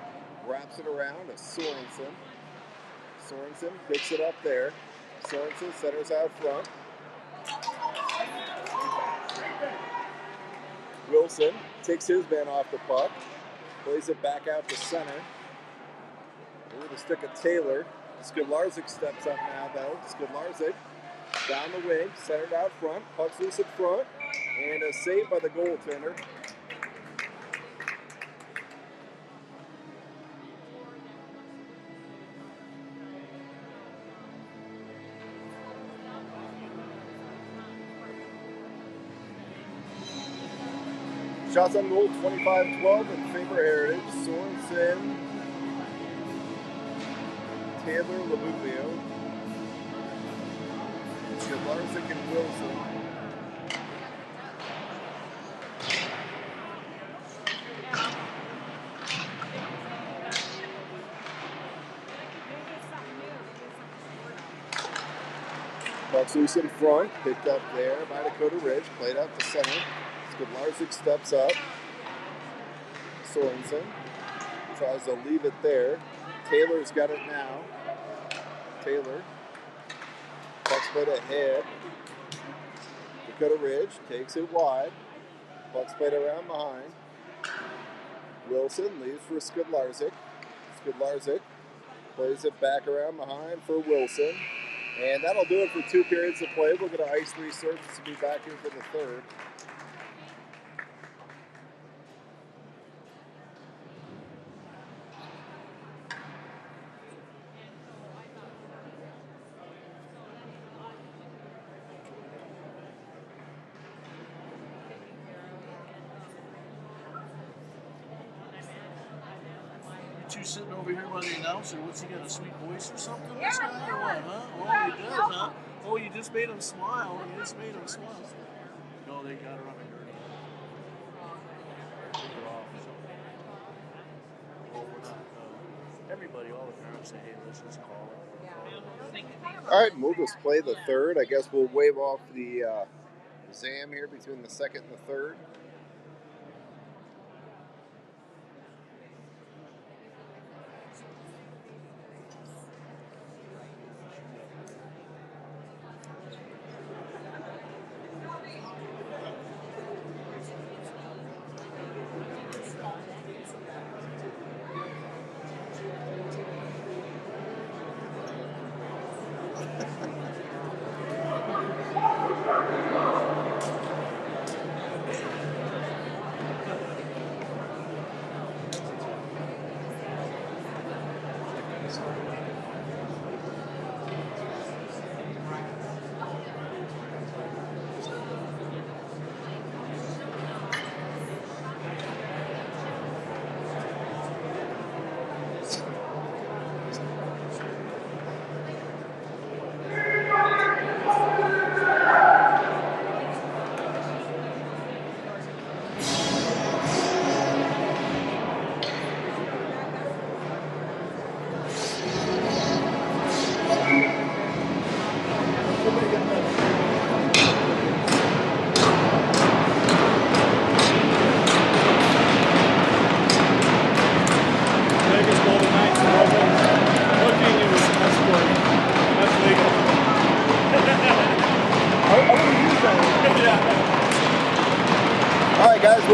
Wraps it around to Sorensen. Sorensen picks it up there. Sorensen centers out front. Wilson takes his man off the puck. Plays it back out to center. Over the stick of Taylor. Skidlarczyk steps up now though. Skidlarczyk down the wing, centered out front. Puck's loose in front. And a save by the goaltender. Shots on goal, 25-12 in favor of Heritage. Sorensen, Taylor, Lubuglio, Skidlarczyk, and Wilson. Puck's loose in front, picked up there by Dakota Ridge, played out to center. Skidlarczyk steps up. Sorensen tries to leave it there. Taylor's got it now. Taylor. Puck's played ahead. Dakota Ridge takes it wide. Puck's played around behind. Wilson leaves for Skidlarczyk. Skidlarczyk plays it back around behind for Wilson. And that'll do it for 2 periods of play. We'll get an ice resurface to be back here for the third. You sitting over here by the announcer. What's he got, a sweet voice or something? This guy or what, huh? Oh, he does, huh? Oh, you just made him smile. You just made him smile. No, they got her on a dirty. Take her off. Well, we're not. Everybody, all the parents say, hey, let's just call it. All right, we'll just play the third. I guess we'll wave off the exam here between the second and the third.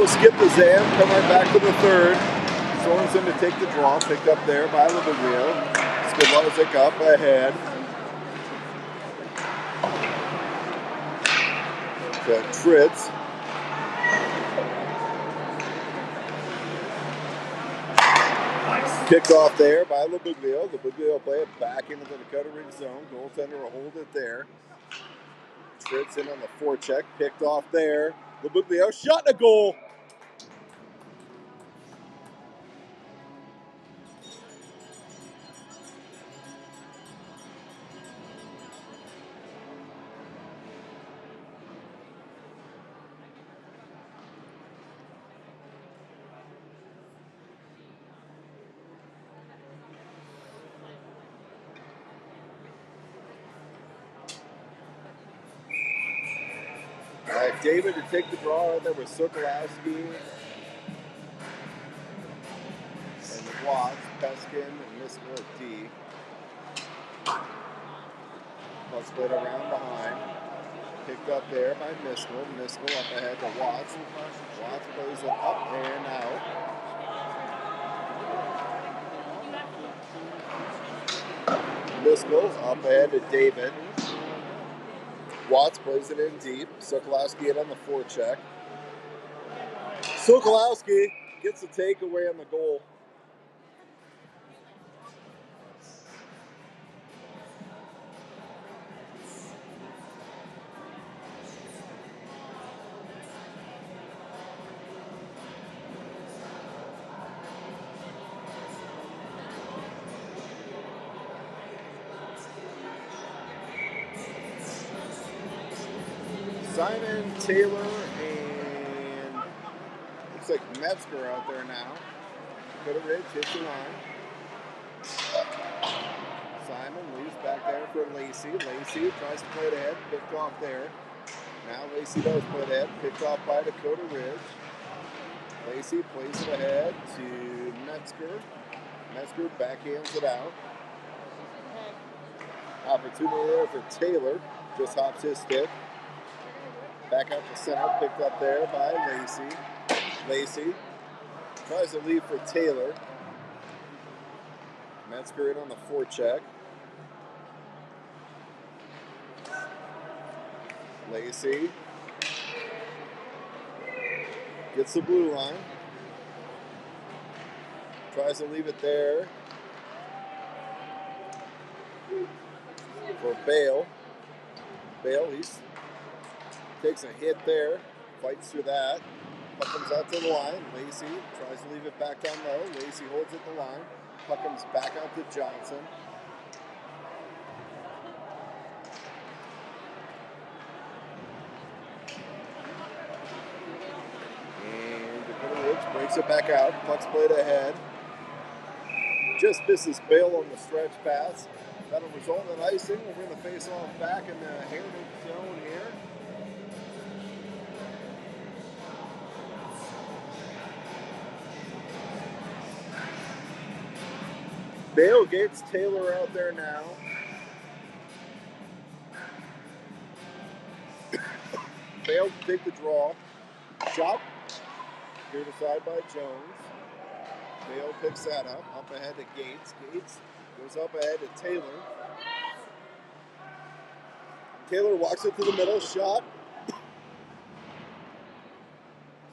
We'll skip the Zam, come right back to the third. Sorensen to take the draw, picked up there by Libiglio. Skidlarzik up ahead. To Tritz. Picked off there by Libiglio. Libiglio play it back into the Dakota Ridge zone. Goaltender will hold it there. Tritz in on the forecheck. Picked off there. Libiglio shot and a goal. David to take the draw right there with Sokolowski and Watts, Peskin, and Miskell at D. Ball split around behind. Picked up there by Miskell. Miskell up ahead to Watts. Watts plays it up and out. Miskell up ahead to David. Watts plays it in deep. Sokolowski in on the forecheck. Sokolowski gets the takeaway on the goal. Simon, Taylor, and looks like Metzger out there now. Dakota Ridge hits the line. Simon leaves back there for Lacey. Lacey tries to play it ahead, picked off there. Now Lacey does play it ahead, picked off by Dakota Ridge. Lacey plays it ahead to Metzger. Metzger backhands it out. Opportunity there for Taylor. Just hops his stick. Back out to center, picked up there by Lacey. Lacey tries to leave for Taylor. Metzger in on the forecheck. Lacey gets the blue line. Tries to leave it there for Bale. Bale, he's takes a hit there, fights through that. Puck comes out to the line. Lacey tries to leave it back down low. Lacey holds at the line. Puck comes back out to Johnson. And Dakota Ridge breaks it back out. Puck's played ahead. Just misses Bale on the stretch pass. That'll result in icing. We're going to face off back in the Heritage zone here. Bale gets Taylor out there now. Bale to take the draw. Shot. Cleared aside by Jones. Bale picks that up. Up ahead to Gates. Gates goes up ahead to Taylor. Taylor walks it to the middle. Shot.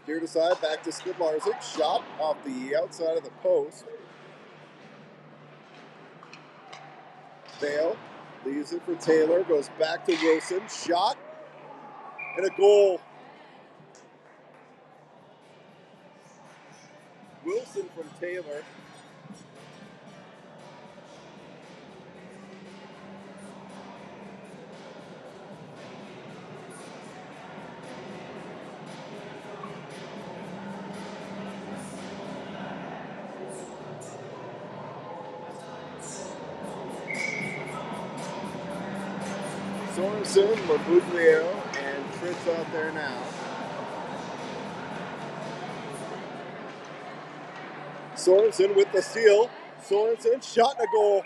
Cleared aside. Back to Skidlarzik. Shot off the outside of the post. Bale leaves it for Taylor, goes back to Wilson, shot, and a goal. Wilson from Taylor. Sorensen, Libiglio, and Tritz out there now. Sorensen with the steal. Sorensen shot and a goal.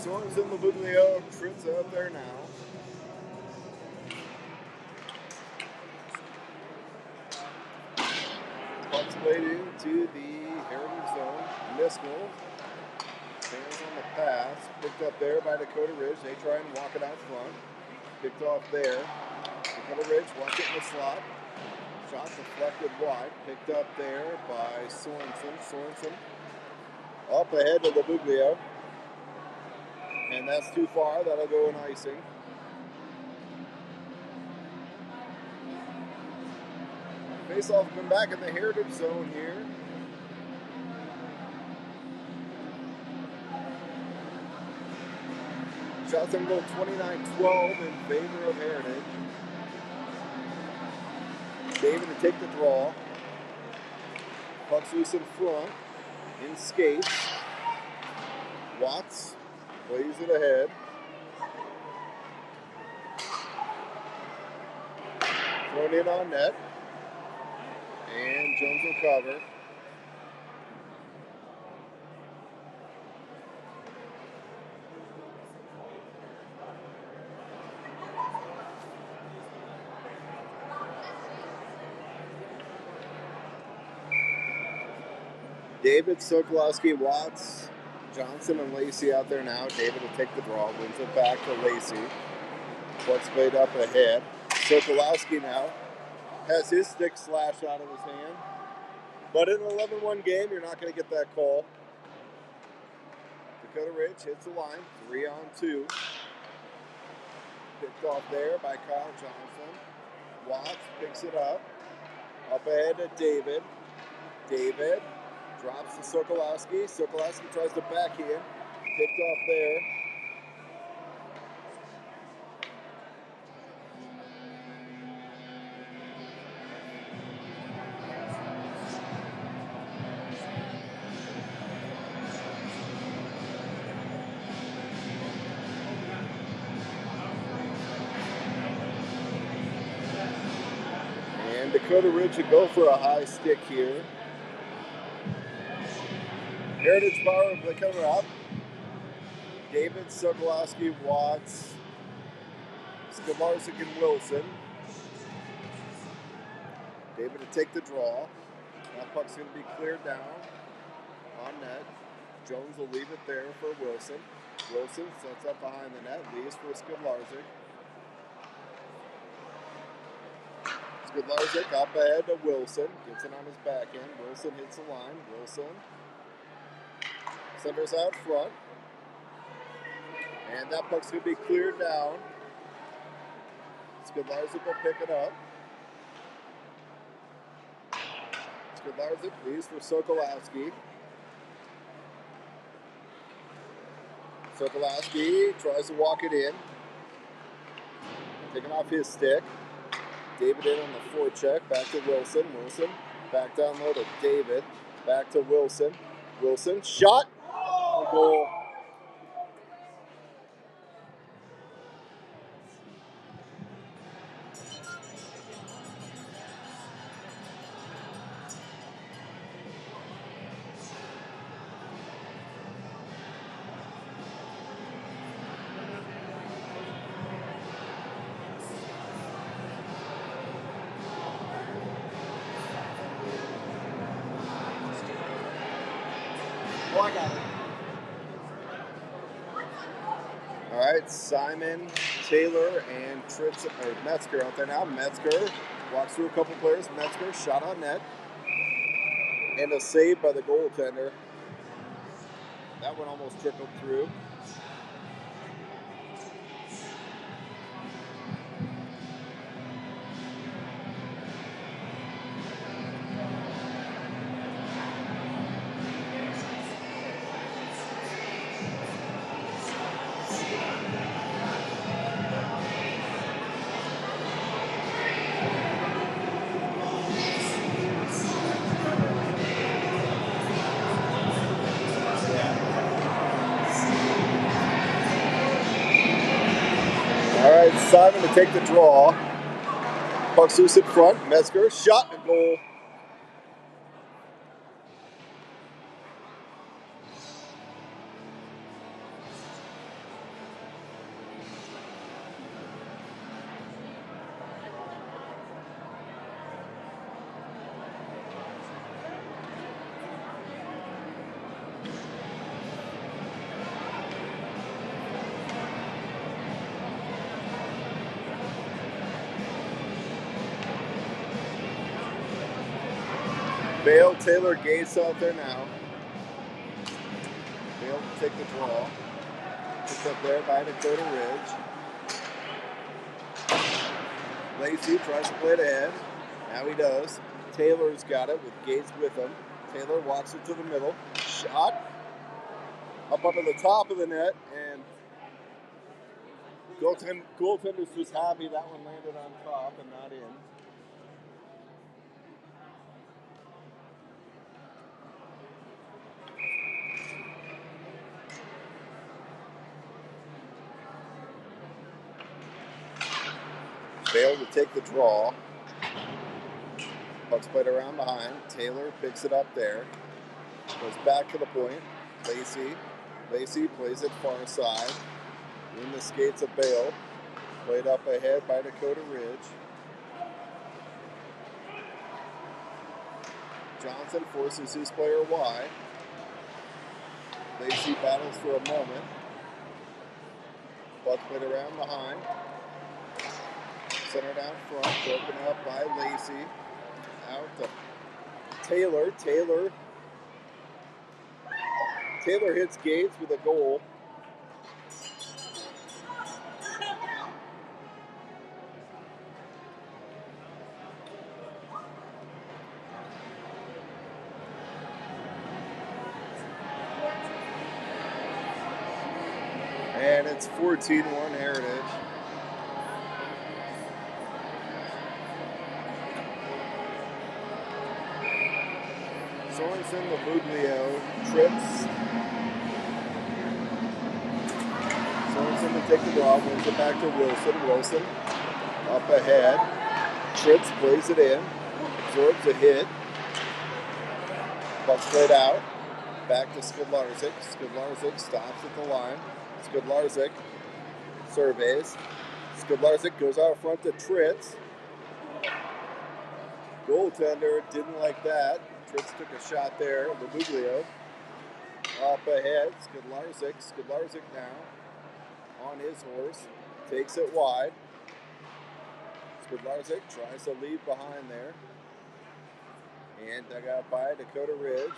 Sorensen, Labuglio, Tritz out there now. Puck's played into the Heritage Zone. Miskell. Hands on the pass. Picked up there by Dakota Ridge. They try and walk it out front. Picked off there. Dakota Ridge wants it in the slot. Shot deflected wide. Picked up there by Sorensen. Sorensen up ahead to Labuglio. And that's too far. That'll go in icing. Face-off coming back in the Heritage Zone here. Shots on goal 29-12 in favor of Heritage. David to take the draw. Puck's loose in front. In skates. Watts plays it ahead. Thrown in on net. And Jones will cover. David, Sokolowski, Watts, Johnson, and Lacey out there now. David will take the draw, wins it back to Lacey. Puck's played up ahead. Sokolowski now has his stick slashed out of his hand. But in an 11-1 game, you're not going to get that call. Dakota Ridge hits the line, 3-on-2. Picked off there by Kyle Johnson. Watts picks it up. Up ahead to David. David drops to Sokolowski. Sokolowski tries to backhand. Picked off there. And Dakota Ridge would go for a high stick here. Heritage Power coming up. David, Sokolowski, Watts, Skavarzik, and Wilson. David to take the draw. That puck's going to be cleared down on net. Jones will leave it there for Wilson. Wilson sets up behind the net, leaves for Skavarzik. Skavarzik up ahead to Wilson. Gets it on his backhand. Wilson hits the line. Wilson centers out front. And that puck's going to be cleared down. Skavarzik will pick it up. Skavarzik leaves for Sokolowski. Sokolowski tries to walk it in. Taking off his stick. David in on the forecheck. Back to Wilson. Wilson back down low to David. Back to Wilson. Wilson shot. Goal. Oh, I got it. All right, Simon, Taylor, and Metzger out there now. Metzger walks through a couple players. Metzger shot on net. And a save by the goaltender. That one almost trickled through. Simon to take the draw. Puck's loose in front. Metzger shot and goal. Bale, Taylor, Gates out there now. Bale to take the draw. Picked up there by Dakota Ridge. Lacey tries to play it ahead. Now he does. Taylor's got it with Gates with him. Taylor walks it to the middle. Shot. Up under the top of the net. And goaltender's just happy that one landed on top and not in. Bale to take the draw. Puck's played around behind. Taylor picks it up there. Goes back to the point. Lacey plays it far side. In the skates of Bale. Played up ahead by Dakota Ridge. Johnson forces his player wide. Lacey battles for a moment. Puck played around behind. Centered out front, broken up by Lacey. Out to Taylor. Taylor hits Gates with a goal. And it's 14-1 Heritage. Sorensen, Labuglio, trips. Sorensen to take the draw, wins it back to Wilson. Wilson up ahead. Trips plays it in. Absorbs a hit. Puck's played out. Back to Skidlarczyk. Skidlarczyk stops at the line. Skidlarczyk surveys. Skidlarczyk goes out front to Tritz. Goaltender didn't like that. Tritz took a shot there. Labuglio up ahead. Skidlarczyk now on his horse. Takes it wide. Skidlarczyk tries to leave behind there. And dug out by Dakota Ridge.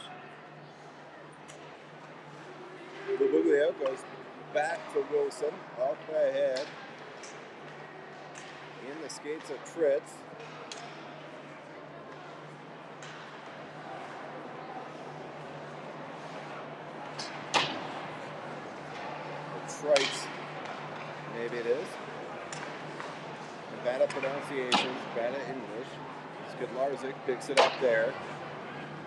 Labuglio goes back to Wilson. Up ahead. In the skates of Tritz. Trites, maybe it is. Bad pronunciations, bad English. Skidlarczyk picks it up there.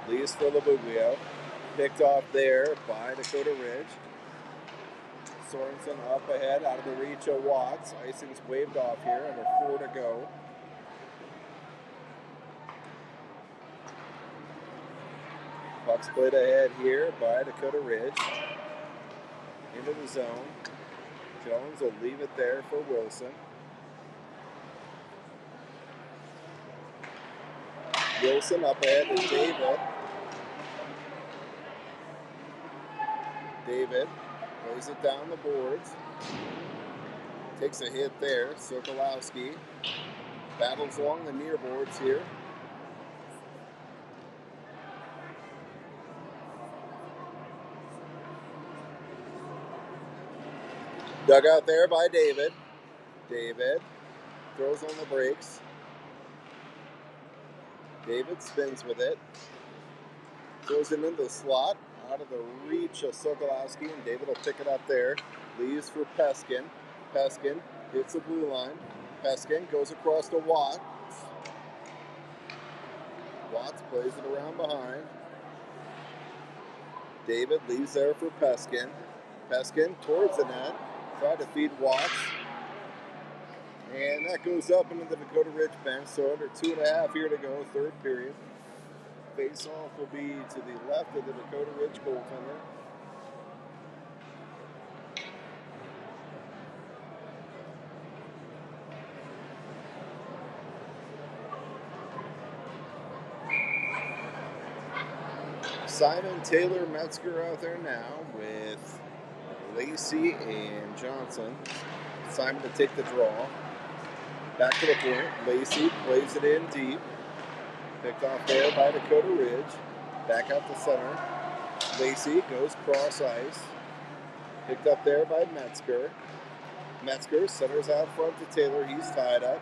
Leaves for Labuglio. Picked off there by Dakota Ridge. Sorensen up ahead, out of the reach of Watts. Icing's waved off here, under 4 to go. Puck's played ahead here by Dakota Ridge. Into the zone. Jones will leave it there for Wilson. Wilson up ahead to David. David plays it down the boards. Takes a hit there. Sokolowski battles along the near boards here. Dug out there by David. David throws on the brakes. David spins with it. Throws it into the slot. Out of the reach of Sokolowski, and David will pick it up there. Leaves for Peskin. Peskin hits the blue line. Peskin goes across to Watts. Watts plays it around behind. David leaves there for Peskin. Peskin towards the net. Try to feed Watts. And that goes up into the Dakota Ridge bench. So under 2.5 here to go, third period. Face-off will be to the left of the Dakota Ridge goaltender. Simon, Taylor, Metzger out there now with Lacey and Johnson. Simon to take the draw. Back to the point. Lacey plays it in deep. Picked off there by Dakota Ridge. Back out to center. Lacey goes cross ice. Picked up there by Metzger. Metzger centers out front to Taylor. He's tied up.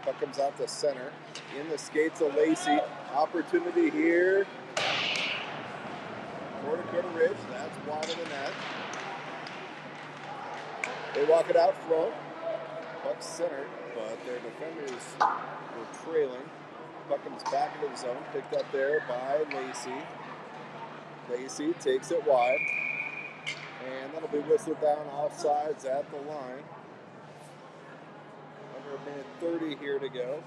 Puck comes out to center. In the skates of Lacey. Opportunity here for Dakota Ridge. That's wide of the net. They walk it out front. Puck centered, but their defenders were trailing. Puck comes back into the zone. Picked up there by Lacey. Lacey takes it wide. And that'll be whistled down offsides at the line. Under a minute 30 here to go.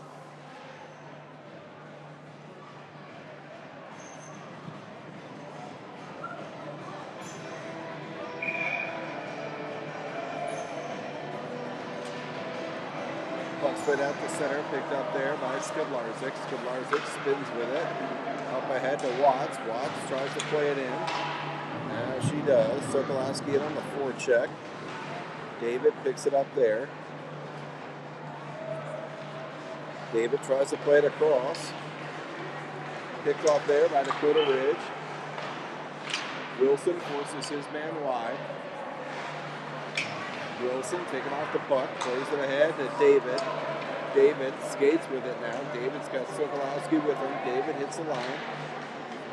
Puck straight out to center, picked up there by Skidlarzik. Skidlarzik spins with it. Up ahead to Watts. Watts tries to play it in. Now she does. Sokolowski in on the forecheck. David picks it up there. David tries to play it across. Picked off there by Dakota Ridge. Wilson forces his man wide. Wilson taking off the puck, plays it ahead to David. David skates with it now. David's got Sokolowski with him. David hits the line.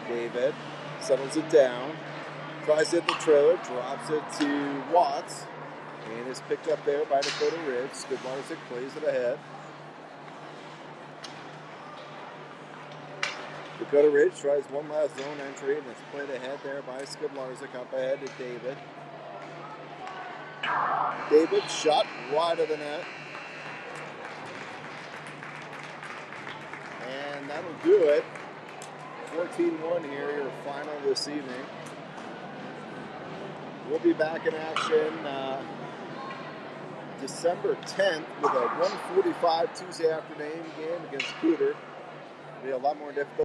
David settles it down. Tries to hit the trailer, drops it to Watts. And is picked up there by Dakota Ridge. Skidlarzik plays it ahead. Dakota Ridge tries one last zone entry and it's played ahead there by Skidlarzik up ahead to David. David shot wide of the net. And that'll do it. 14-1 here, your final this evening. We'll be back in action December 10th with a 1:45 Tuesday afternoon game against Cooter. It'll be a lot more difficult.